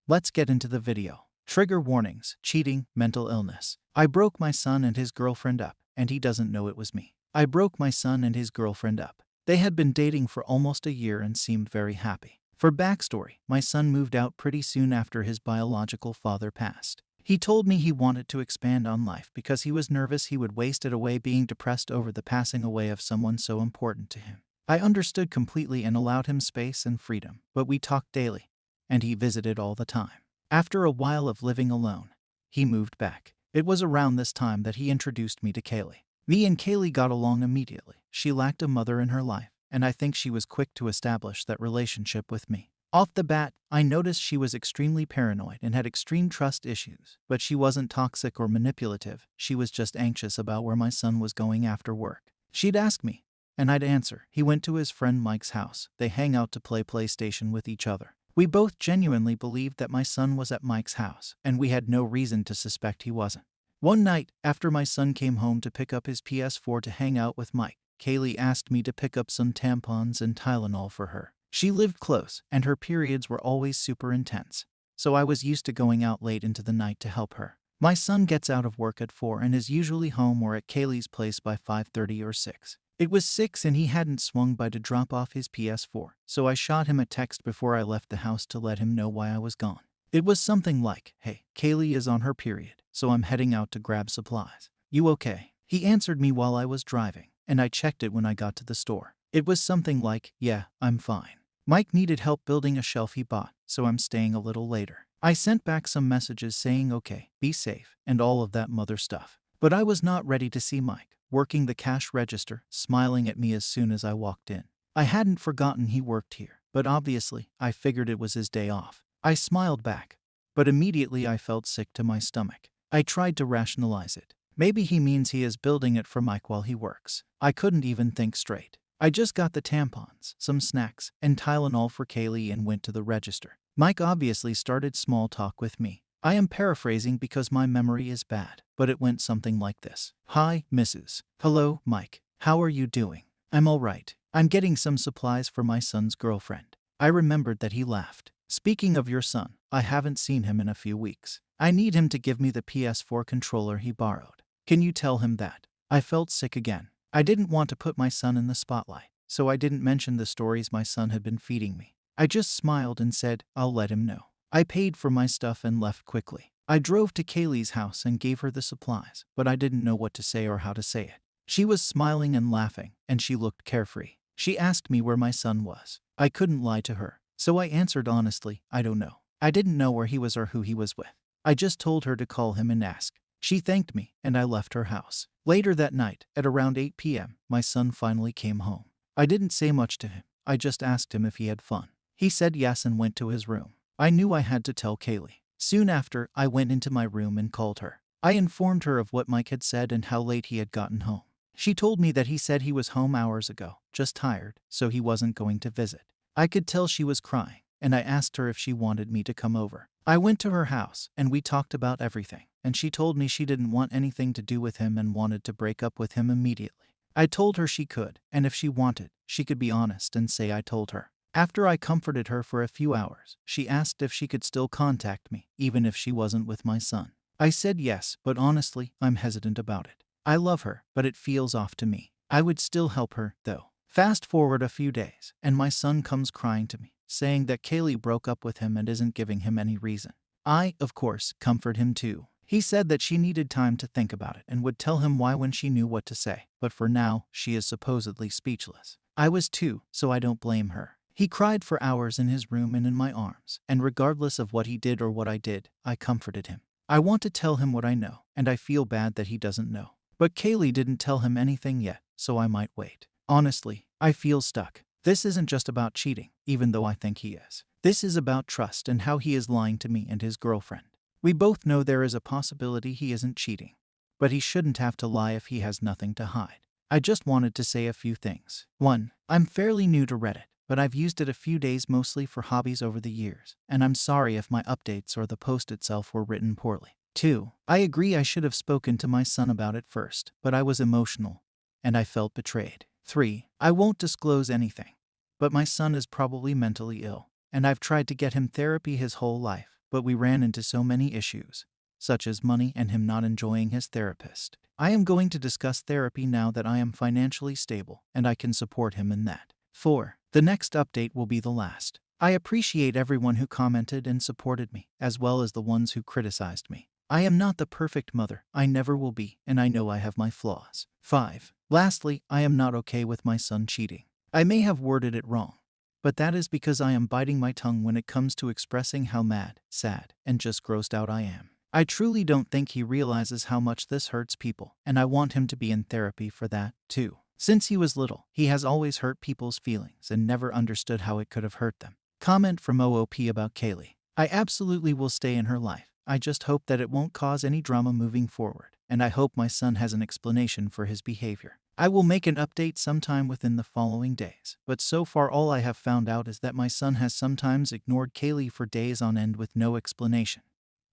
Let's get into the video. Trigger warnings: cheating, mental illness. I broke my son and his girlfriend up, and he doesn't know it was me. I broke my son and his girlfriend up. They had been dating for almost a year and seemed very happy. For backstory, my son moved out pretty soon after his biological father passed. He told me he wanted to expand on life because he was nervous he would waste it away being depressed over the passing away of someone so important to him. I understood completely and allowed him space and freedom, but we talked daily, and he visited all the time. After a while of living alone, he moved back. It was around this time that he introduced me to Kaylee. Me and Kaylee got along immediately. She lacked a mother in her life, and I think she was quick to establish that relationship with me. Off the bat, I noticed she was extremely paranoid and had extreme trust issues, but she wasn't toxic or manipulative. She was just anxious about where my son was going after work. She'd ask me, and I'd answer. He went to his friend Mike's house. They hang out to play PlayStation with each other. We both genuinely believed that my son was at Mike's house, and we had no reason to suspect he wasn't. One night, after my son came home to pick up his PS4 to hang out with Mike, Kaylee asked me to pick up some tampons and Tylenol for her. She lived close, and her periods were always super intense, so I was used to going out late into the night to help her. My son gets out of work at 4 and is usually home or at Kaylee's place by 5:30 or 6. It was 6 and he hadn't swung by to drop off his PS4, so I shot him a text before I left the house to let him know why I was gone. It was something like, "Hey, Kaylee is on her period, so I'm heading out to grab supplies. You okay?" He answered me while I was driving, and I checked it when I got to the store. It was something like, "Yeah, I'm fine. Mike needed help building a shelf he bought, so I'm staying a little later." I sent back some messages saying okay, be safe, and all of that mother stuff. But I was not ready to see Mike, working the cash register, smiling at me as soon as I walked in. I hadn't forgotten he worked here, but obviously, I figured it was his day off. I smiled back, but immediately I felt sick to my stomach. I tried to rationalize it. Maybe he means he is building it for Mike while he works. I couldn't even think straight. I just got the tampons, some snacks, and Tylenol for Kaylee and went to the register. Mike obviously started small talk with me. I am paraphrasing because my memory is bad, but it went something like this. "Hi, Mrs. Hello, Mike. How are you doing?" "I'm all right. I'm getting some supplies for my son's girlfriend." I remembered that he laughed. "Speaking of your son, I haven't seen him in a few weeks. I need him to give me the PS4 controller he borrowed. Can you tell him that?" I felt sick again. I didn't want to put my son in the spotlight, so I didn't mention the stories my son had been feeding me. I just smiled and said, "I'll let him know." I paid for my stuff and left quickly. I drove to Kaylee's house and gave her the supplies, but I didn't know what to say or how to say it. She was smiling and laughing, and she looked carefree. She asked me where my son was. I couldn't lie to her, so I answered honestly, "I don't know." I didn't know where he was or who he was with. I just told her to call him and ask. She thanked me, and I left her house. Later that night, at around 8 p.m., my son finally came home. I didn't say much to him. I just asked him if he had fun. He said yes and went to his room. I knew I had to tell Kaylee. Soon after, I went into my room and called her. I informed her of what Mike had said and how late he had gotten home. She told me that he said he was home hours ago, just tired, so he wasn't going to visit. I could tell she was crying, and I asked her if she wanted me to come over. I went to her house, and we talked about everything, and she told me she didn't want anything to do with him and wanted to break up with him immediately. I told her she could, and if she wanted, she could be honest and say I told her. After I comforted her for a few hours, she asked if she could still contact me, even if she wasn't with my son. I said yes, but honestly, I'm hesitant about it. I love her, but it feels off to me. I would still help her, though. Fast forward a few days, and my son comes crying to me, saying that Kaylee broke up with him and isn't giving him any reason. I, of course, comfort him too. He said that she needed time to think about it and would tell him why when she knew what to say, but for now, she is supposedly speechless. I was too, so I don't blame her. He cried for hours in his room and in my arms, and regardless of what he did or what I did, I comforted him. I want to tell him what I know, and I feel bad that he doesn't know. But Kaylee didn't tell him anything yet, so I might wait. Honestly, I feel stuck. This isn't just about cheating, even though I think he is. This is about trust and how he is lying to me and his girlfriend. We both know there is a possibility he isn't cheating, but he shouldn't have to lie if he has nothing to hide. I just wanted to say a few things. 1. I'm fairly new to Reddit, but I've used it a few days mostly for hobbies over the years, and I'm sorry if my updates or the post itself were written poorly. 2. I agree I should have spoken to my son about it first, but I was emotional, and I felt betrayed. 3. I won't disclose anything, but my son is probably mentally ill, and I've tried to get him therapy his whole life, but we ran into so many issues, such as money and him not enjoying his therapist. I am going to discuss therapy now that I am financially stable and I can support him in that. 4. The next update will be the last. I appreciate everyone who commented and supported me, as well as the ones who criticized me. I am not the perfect mother, I never will be, and I know I have my flaws. 5. Lastly, I am not okay with my son cheating. I may have worded it wrong, but that is because I am biting my tongue when it comes to expressing how mad, sad, and just grossed out I am. I truly don't think he realizes how much this hurts people, and I want him to be in therapy for that, too. Since he was little, he has always hurt people's feelings and never understood how it could have hurt them. Comment from OOP about Kaylee. I absolutely will stay in her life. I just hope that it won't cause any drama moving forward, and I hope my son has an explanation for his behavior. I will make an update sometime within the following days, but so far all I have found out is that my son has sometimes ignored Kaylee for days on end with no explanation.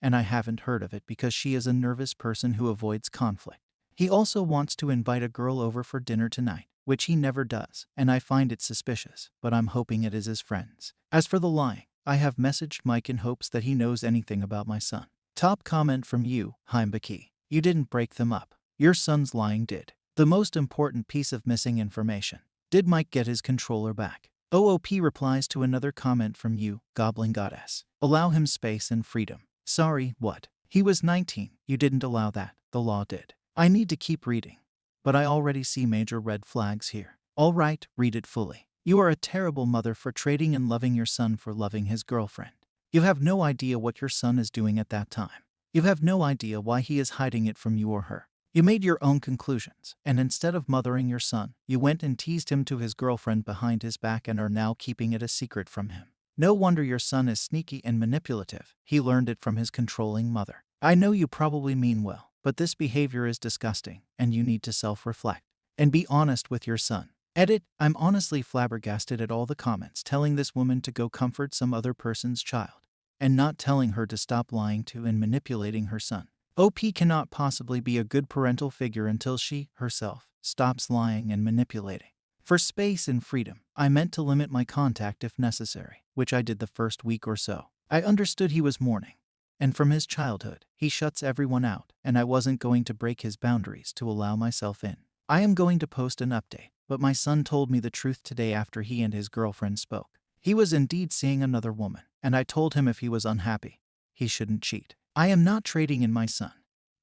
And I haven't heard of it because she is a nervous person who avoids conflict. He also wants to invite a girl over for dinner tonight, which he never does, and I find it suspicious, but I'm hoping it is his friends. As for the lying, I have messaged Mike in hopes that he knows anything about my son. Top comment from you, Heimbaki. You didn't break them up. Your son's lying did. The most important piece of missing information. Did Mike get his controller back? OOP replies to another comment from you, Goblin Goddess. Allow him space and freedom. Sorry, what? He was 19. You didn't allow that. The law did. I need to keep reading, but I already see major red flags here. All right, read it fully. You are a terrible mother for trading and loving your son for loving his girlfriend. You have no idea what your son is doing at that time. You have no idea why he is hiding it from you or her. You made your own conclusions, and instead of mothering your son, you went and teased him to his girlfriend behind his back and are now keeping it a secret from him. No wonder your son is sneaky and manipulative. He learned it from his controlling mother. I know you probably mean well, but this behavior is disgusting, and you need to self-reflect and be honest with your son. Edit, I'm honestly flabbergasted at all the comments telling this woman to go comfort some other person's child, and not telling her to stop lying to and manipulating her son. OP cannot possibly be a good parental figure until she, herself, stops lying and manipulating. For space and freedom, I meant to limit my contact if necessary, which I did the first week or so. I understood he was mourning, and from his childhood, he shuts everyone out, and I wasn't going to break his boundaries to allow myself in. I am going to post an update, but my son told me the truth today after he and his girlfriend spoke. He was indeed seeing another woman, and I told him if he was unhappy, he shouldn't cheat. I am not trading in my son,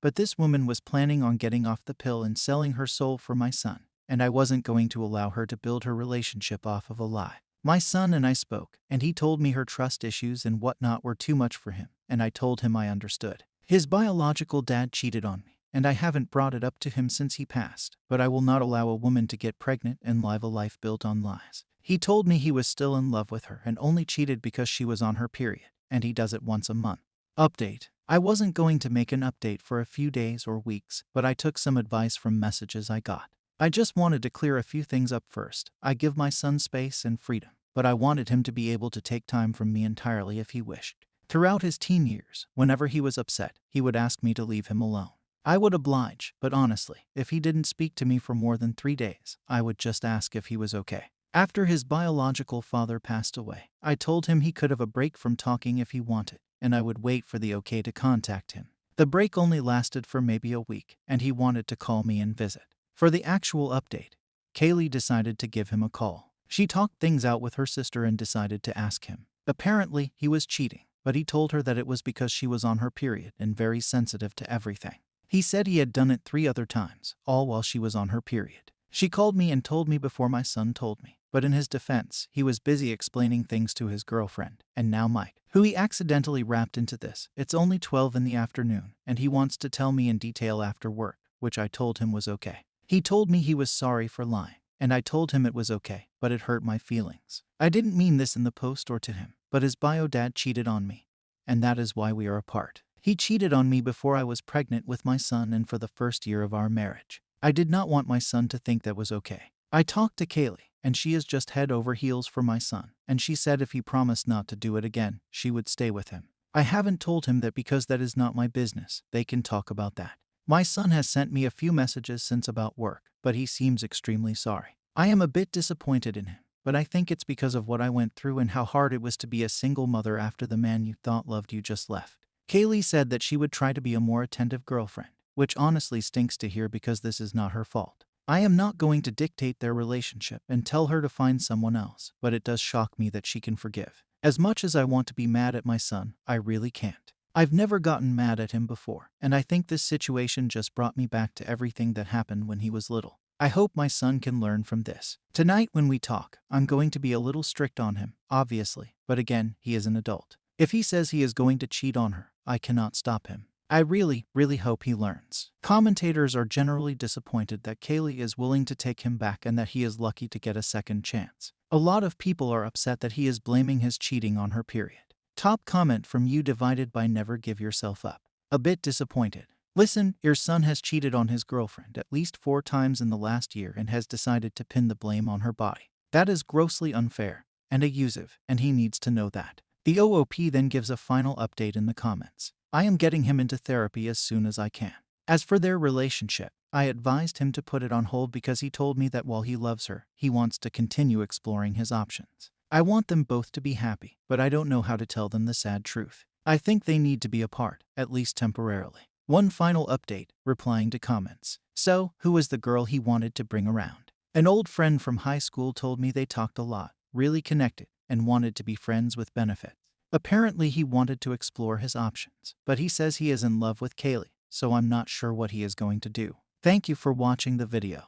but this woman was planning on getting off the pill and selling her soul for my son, and I wasn't going to allow her to build her relationship off of a lie. My son and I spoke, and he told me her trust issues and whatnot were too much for him, and I told him I understood. His biological dad cheated on me, and I haven't brought it up to him since he passed, but I will not allow a woman to get pregnant and live a life built on lies. He told me he was still in love with her and only cheated because she was on her period, and he does it once a month. Update. I wasn't going to make an update for a few days or weeks, but I took some advice from messages I got. I just wanted to clear a few things up first. I give my son space and freedom, but I wanted him to be able to take time from me entirely if he wished. Throughout his teen years, whenever he was upset, he would ask me to leave him alone. I would oblige, but honestly, if he didn't speak to me for more than 3 days, I would just ask if he was okay. After his biological father passed away, I told him he could have a break from talking if he wanted, and I would wait for the okay to contact him. The break only lasted for maybe a week, and he wanted to call me and visit. For the actual update, Kaylee decided to give him a call. She talked things out with her sister and decided to ask him. Apparently, he was cheating, but he told her that it was because she was on her period and very sensitive to everything. He said he had done it 3 other times, all while she was on her period. She called me and told me before my son told me, but in his defense, he was busy explaining things to his girlfriend, and now Mike, who he accidentally wrapped into this. It's only 12 in the afternoon, and he wants to tell me in detail after work, which I told him was okay. He told me he was sorry for lying, and I told him it was okay, but it hurt my feelings. I didn't mean this in the post or to him, but his bio dad cheated on me, and that is why we are apart. He cheated on me before I was pregnant with my son and for the first year of our marriage. I did not want my son to think that was okay. I talked to Kaylee, and she is just head over heels for my son, and she said if he promised not to do it again, she would stay with him. I haven't told him that because that is not my business. They can talk about that. My son has sent me a few messages since about work, but he seems extremely sorry. I am a bit disappointed in him, but I think it's because of what I went through and how hard it was to be a single mother after the man you thought loved you just left. Kaylee said that she would try to be a more attentive girlfriend, which honestly stinks to hear because this is not her fault. I am not going to dictate their relationship and tell her to find someone else, but it does shock me that she can forgive. As much as I want to be mad at my son, I really can't. I've never gotten mad at him before, and I think this situation just brought me back to everything that happened when he was little. I hope my son can learn from this. Tonight when we talk, I'm going to be a little strict on him, obviously, but again, he is an adult. If he says he is going to cheat on her, I cannot stop him. I really hope he learns. Commentators are generally disappointed that Kaylee is willing to take him back and that he is lucky to get a second chance. A lot of people are upset that he is blaming his cheating on her period. Top comment from you divided by never give yourself up. A bit disappointed. Listen, your son has cheated on his girlfriend at least 4 times in the last year and has decided to pin the blame on her body. That is grossly unfair and abusive, and he needs to know that. The OOP then gives a final update in the comments. I am getting him into therapy as soon as I can. As for their relationship, I advised him to put it on hold because he told me that while he loves her, he wants to continue exploring his options. I want them both to be happy, but I don't know how to tell them the sad truth. I think they need to be apart, at least temporarily. One final update, replying to comments. So, who was the girl he wanted to bring around? An old friend from high school told me they talked a lot, really connected, and wanted to be friends with benefits. Apparently he wanted to explore his options, but he says he is in love with Kaylee, so I'm not sure what he is going to do. Thank you for watching the video.